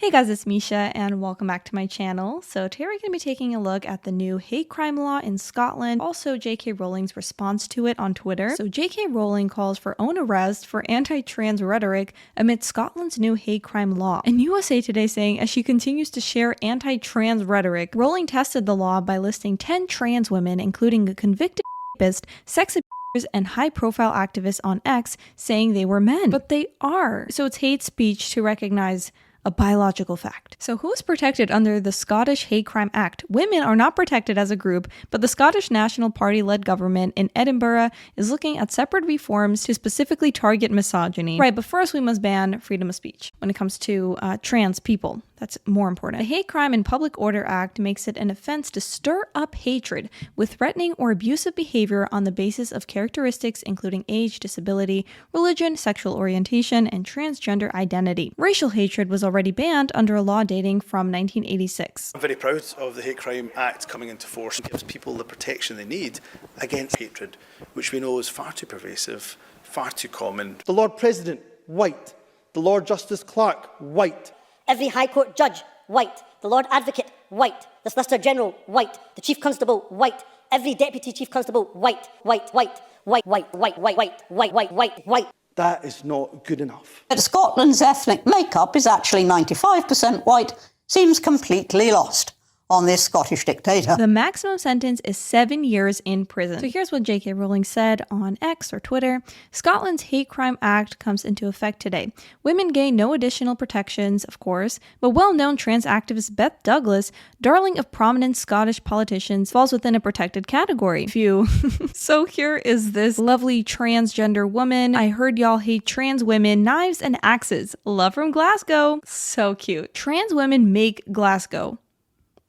Hey guys, it's Misha and welcome back to my channel. So today we're going to be taking a look at the new hate crime law in Scotland, also J.K. Rowling's response to it on Twitter. So J.K. Rowling calls for own arrest for anti-trans rhetoric amid Scotland's new hate crime law. And USA Today saying as she continues to share anti-trans rhetoric, Rowling tested the law by listing 10 trans women, including a convicted rapist, sex abusers, and high-profile activists on X, saying they were men. But they are. So it's hate speech to recognize a biological fact. So who is protected under the Scottish Hate Crime Act? Women are not protected as a group, but the Scottish National Party-led government in Edinburgh is looking at separate reforms to specifically target misogyny. Right, but first we must ban freedom of speech when it comes to trans people. That's more important. The Hate Crime and Public Order Act makes it an offense to stir up hatred with threatening or abusive behavior on the basis of characteristics including age, disability, religion, sexual orientation, and transgender identity. Racial hatred was already banned under a law dating from 1986. I'm very proud of the Hate Crime Act coming into force. It gives people the protection they need against hatred, which we know is far too pervasive, far too common. The Lord President, white. The Lord Justice Clerk, white. Every High Court judge, white. The Lord Advocate, white. The Solicitor General, white. The Chief Constable, white. Every Deputy Chief Constable, white, white, white, white, white, white, white, white, white, white, white, white. That is not good enough. But Scotland's ethnic makeup is actually 95% white, seems completely lost on this Scottish dictator. The maximum sentence is 7 years in prison. So here's what J.K. Rowling said on X or Twitter. Scotland's Hate Crime Act comes into effect today. Women gain no additional protections, of course, but well-known trans activist Beth Douglas, darling of prominent Scottish politicians, falls within a protected category. Phew. So here is this lovely transgender woman. I heard y'all hate trans women, knives and axes. Love from Glasgow. So cute. Trans women make Glasgow.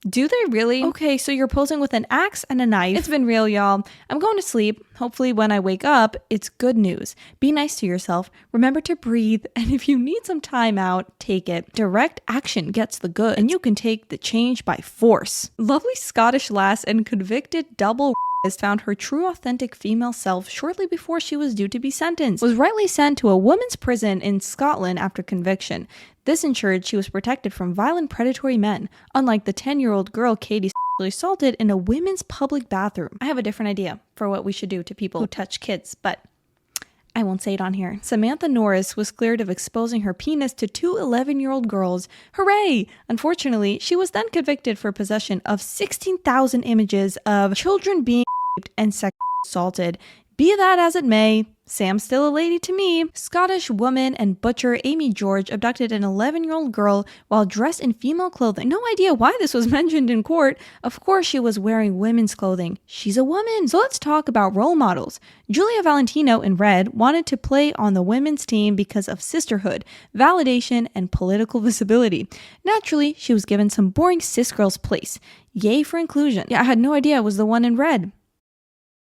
Do they really? Okay, so you're posing with an axe and a knife. It's been real, y'all. I'm going to sleep. Hopefully when I wake up, it's good news. Be nice to yourself. Remember to breathe. And if you need some time out, take it. Direct action gets the good, and you can take the change by force. Lovely Scottish lass and convicted double has found her true authentic female self shortly before she was due to be sentenced, was rightly sent to a women's prison in Scotland after conviction. This ensured she was protected from violent predatory men, unlike the 10-year-old girl Katie assaulted in a women's public bathroom. I have a different idea for what we should do to people who touch kids, but I won't say it on here. Samantha Norris was cleared of exposing her penis to two 11-year-old girls. Hooray! Unfortunately, she was then convicted for possession of 16,000 images of children being raped and sexually assaulted. Be that as it may, Sam's still a lady to me. Scottish woman and butcher Amy George abducted an 11-year-old girl while dressed in female clothing. No idea why this was mentioned in court. Of course she was wearing women's clothing. She's a woman. So let's talk about role models. Julia Valentino in Red wanted to play on the women's team because of sisterhood, validation, and political visibility. Naturally, she was given some boring cis girl's place. Yay for inclusion. Yeah, I had no idea it was the one in red.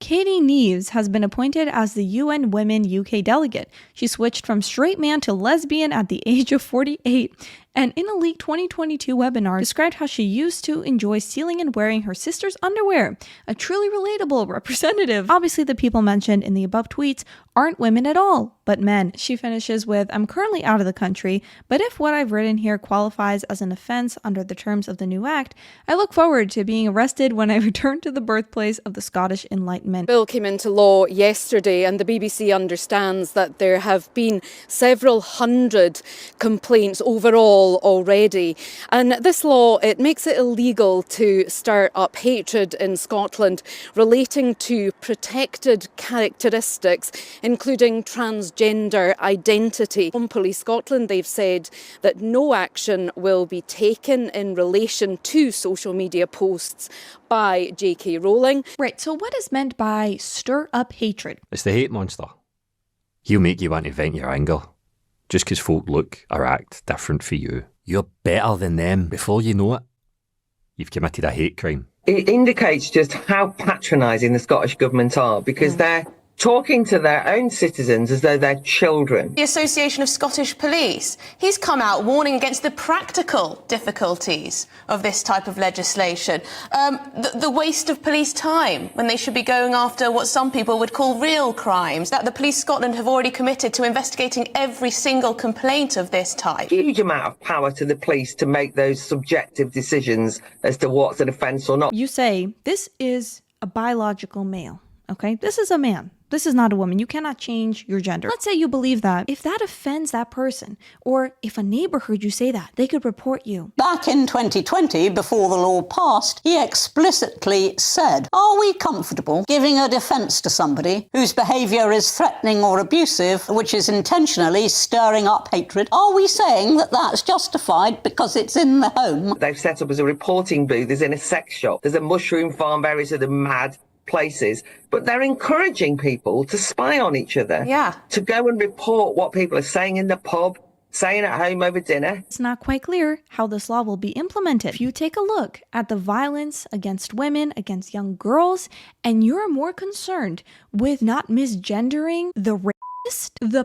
Katie Neves has been appointed as the UN Women UK delegate. She switched from straight man to lesbian at the age of 48, and in a leaked 2022 webinar described how she used to enjoy stealing and wearing her sister's underwear. A truly relatable representative. Obviously, the people mentioned in the above tweets aren't women at all, but men. She finishes with, I'm currently out of the country, but if what I've written here qualifies as an offense under the terms of the new act, I look forward to being arrested when I return to the birthplace of the Scottish Enlightenment. Bill came into law yesterday, and the BBC understands that there have been several hundred complaints overall already. And this law, it makes it illegal to stir up hatred in Scotland relating to protected characteristics, including transgender identity. On Police Scotland, they've said that no action will be taken in relation to social media posts by J.K. Rowling. Right, so what is meant by stir up hatred? It's the hate monster. He'll make you want to vent your anger, just because folk look or act different for you. You're better than them. Before you know it, you've committed a hate crime. It indicates just how patronising the Scottish Government are, because they're talking to their own citizens as though they're children. The Association of Scottish Police, he's come out warning against the practical difficulties of this type of legislation. The waste of police time when they should be going after what some people would call real crimes. That the Police Scotland have already committed to investigating every single complaint of this type. Huge amount of power to the police to make those subjective decisions as to what's an offence or not. You say, this is a biological male, okay? This is a man. This is not a woman. You cannot change your gender. Let's say you believe that. If that offends that person, or if a neighbor heard you say that, they could report you. Back in 2020, before the law passed, he explicitly said, are we comfortable giving a defence to somebody whose behaviour is threatening or abusive, which is intentionally stirring up hatred? Are we saying that that's justified because it's in the home? They've set up as a reporting booth, there's in a sex shop, there's a mushroom farm, various other mad places, but they're encouraging people to spy on each other, to go and report what people are saying in the pub, saying at home over dinner. It's not quite clear how this law will be implemented. If you take a look at the violence against women, against young girls, and you're more concerned with not misgendering the rapist, the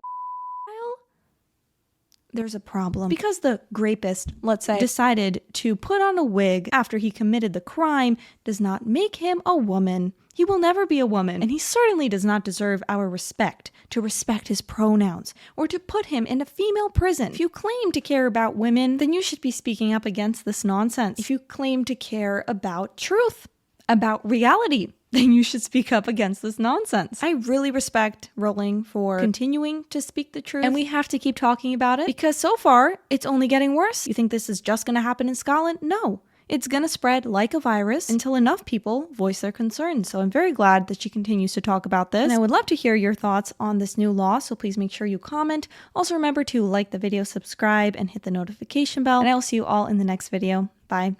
there's a problem. Because the rapist, let's say, decided to put on a wig after he committed the crime does not make him a woman. He will never be a woman, and he certainly does not deserve our respect, to respect his pronouns, or to put him in a female prison. If you claim to care about women, then you should be speaking up against this nonsense. If you claim to care about truth, about reality, then you should speak up against this nonsense. I really respect Rowling for continuing to speak the truth, and we have to keep talking about it, because so far, it's only getting worse. You think this is just going to happen in Scotland? No. It's going to spread like a virus until enough people voice their concerns. So I'm very glad that she continues to talk about this. And I would love to hear your thoughts on this new law, so please make sure you comment. Also remember to like the video, subscribe, and hit the notification bell. And I will see you all in the next video. Bye.